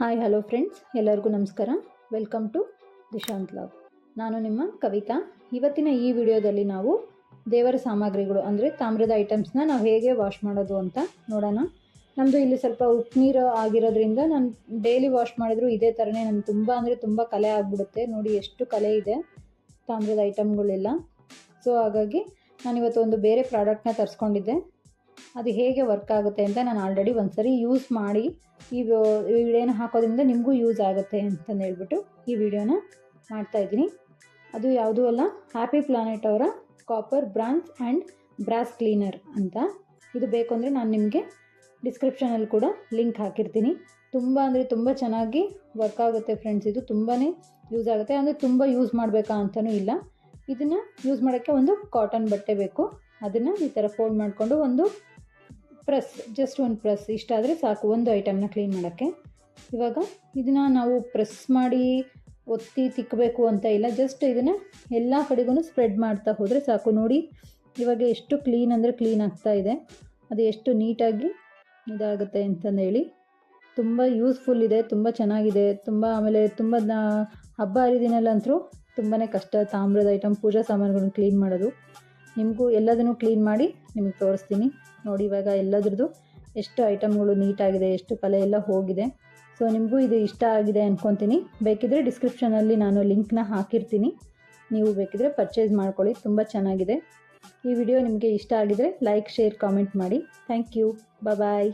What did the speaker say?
Hi hello friends, ಎಲ್ಲರಿಗೂ ನಮಸ್ಕಾರ. Welcome to Dishant log. ನಾನು ನಿಮ್ಮ ಕವಿತಾ. ಇವತ್ತಿನ ಈ ವಿಡಿಯೋದಲ್ಲಿ ನಾವು ದೇವರ ಸಾಮಗ್ರಿಗಳು ಅಂದರೆ ತಾಮ್ರದ ಐಟಮ್ಸ್ನ ನಾವು ಹೇಗೆ ವಾಶ್ ಮಾಡೋದು ಅಂತ ನೋಡೋಣ. ನಮ್ಮದು ಇಲ್ಲಿ ಸ್ವಲ್ಪ ಉಪ್ಪು ನೀರು ಆಗಿರೋದ್ರಿಂದ ನಾನು ಡೈಲಿ ವಾಶ್ ಮಾಡಿದ್ರು ಇದೇ ಥರನೇ ನನಗೆ ತುಂಬ ಕಲೆ ಆಗಿಬಿಡುತ್ತೆ. ನೋಡಿ ಎಷ್ಟು ಕಲೆ ಇದೆ ತಾಮ್ರದ ಐಟಮ್ಗಳೆಲ್ಲ. ಸೊ ಹಾಗಾಗಿ ನಾನಿವತ್ತು ಒಂದು ಬೇರೆ ಪ್ರಾಡಕ್ಟ್ನ ತರಿಸ್ಕೊಂಡಿದ್ದೆ. ಅದು ಹೇಗೆ ವರ್ಕ್ ಆಗುತ್ತೆ ಅಂತ ನಾನು ಆಲ್ರೆಡಿ ಒಂದ್ಸರಿ ಯೂಸ್ ಮಾಡಿ ಈ ವಿಡಿಯೋನ ಹಾಕೋದ್ರಿಂದ ನಿಮಗೂ ಯೂಸ್ ಆಗುತ್ತೆ ಅಂತಂದು ಹೇಳ್ಬಿಟ್ಟು ಈ ವಿಡಿಯೋನ ಮಾಡ್ತಾಯಿದ್ದೀನಿ. ಅದು ಯಾವುದೂ ಅಲ್ಲ, ಹ್ಯಾಪಿ ಪ್ಲಾನೆಟ್ ಅವರ copper bronze and brass cleaner ಅಂತ. ಇದು ಬೇಕು ಅಂದರೆ ನಾನು ನಿಮಗೆ ಡಿಸ್ಕ್ರಿಪ್ಷನಲ್ಲಿ ಕೂಡ ಲಿಂಕ್ ಹಾಕಿರ್ತೀನಿ. ತುಂಬ ಚೆನ್ನಾಗಿ ವರ್ಕ್ ಆಗುತ್ತೆ ಫ್ರೆಂಡ್ಸ್. ಇದು ತುಂಬಾ ಯೂಸ್ ಆಗುತ್ತೆ. ಅಂದರೆ ತುಂಬ ಯೂಸ್ ಮಾಡಬೇಕಾ ಅಂತಲೂ ಇಲ್ಲ. ಇದನ್ನು ಯೂಸ್ ಮಾಡೋಕ್ಕೆ ಒಂದು ಕಾಟನ್ ಬಟ್ಟೆ ಬೇಕು. ಅದನ್ನು ಈ ಥರ ಫೋಲ್ಡ್ ಮಾಡಿಕೊಂಡು ಒಂದು ಪ್ರೆಸ್, ಜಸ್ಟ್ ಒಂದು ಪ್ರೆಸ್ ಇಷ್ಟಾದರೆ ಸಾಕು ಒಂದು ಐಟಮ್ನ ಕ್ಲೀನ್ ಮಾಡೋಕ್ಕೆ. ಇವಾಗ ಇದನ್ನು ನಾವು ಪ್ರೆಸ್ ಮಾಡಿ ಒತ್ತಿ ತಿಕ್ಕಬೇಕು ಅಂತ ಇಲ್ಲ, ಜಸ್ಟ್ ಇದನ್ನು ಎಲ್ಲ ಕಡೆಗೂ ಸ್ಪ್ರೆಡ್ ಮಾಡ್ತಾ ಹೋದರೆ ಸಾಕು. ನೋಡಿ ಇವಾಗ ಎಷ್ಟು ಕ್ಲೀನ್ ಅಂದರೆ ಕ್ಲೀನ್ ಆಗ್ತಾ ಇದೆ. ಅದು ಎಷ್ಟು ನೀಟಾಗಿ ಇದಾಗುತ್ತೆ ಅಂತಂದು ಹೇಳಿ. ತುಂಬ ಯೂಸ್ಫುಲ್ ಇದೆ, ತುಂಬ ಚೆನ್ನಾಗಿದೆ. ಆಮೇಲೆ ಹಬ್ಬ ಹರಿದಿನಲ್ಲಂತೂ ತುಂಬಾ ಕಷ್ಟ ತಾಮ್ರದ ಐಟಮ್ ಪೂಜಾ ಸಾಮಾನುಗಳನ್ನ ಕ್ಲೀನ್ ಮಾಡೋದು. ನಿಮಗೂ ಎಲ್ಲದನ್ನು ಕ್ಲೀನ್ ಮಾಡಿ ನಿಮಗೆ ತೋರಿಸ್ತೀನಿ. ನೋಡಿ ಇವಾಗ ಎಲ್ಲದ್ರದ್ದು ಎಷ್ಟು ಐಟಮ್ಗಳು ನೀಟಾಗಿದೆ, ಎಷ್ಟು ಕಲೆ ಎಲ್ಲ ಹೋಗಿದೆ. ಸೊ ನಿಮಗೂ ಇದು ಇಷ್ಟ ಆಗಿದೆ ಅಂದ್ಕೊತೀನಿ. ಬೇಕಿದ್ರೆ ಡಿಸ್ಕ್ರಿಪ್ಷನಲ್ಲಿ ನಾನು ಲಿಂಕ್ನ ಹಾಕಿರ್ತೀನಿ, ನೀವು ಬೇಕಿದ್ರೆ ಪರ್ಚೇಸ್ ಮಾಡ್ಕೊಳ್ಳಿ. ತುಂಬ ಚೆನ್ನಾಗಿದೆ. ಈ ವಿಡಿಯೋ ನಿಮಗೆ ಇಷ್ಟ ಆಗಿದರೆ ಲೈಕ್, ಶೇರ್, ಕಾಮೆಂಟ್ ಮಾಡಿ. Thank you. ಬಾಯ್.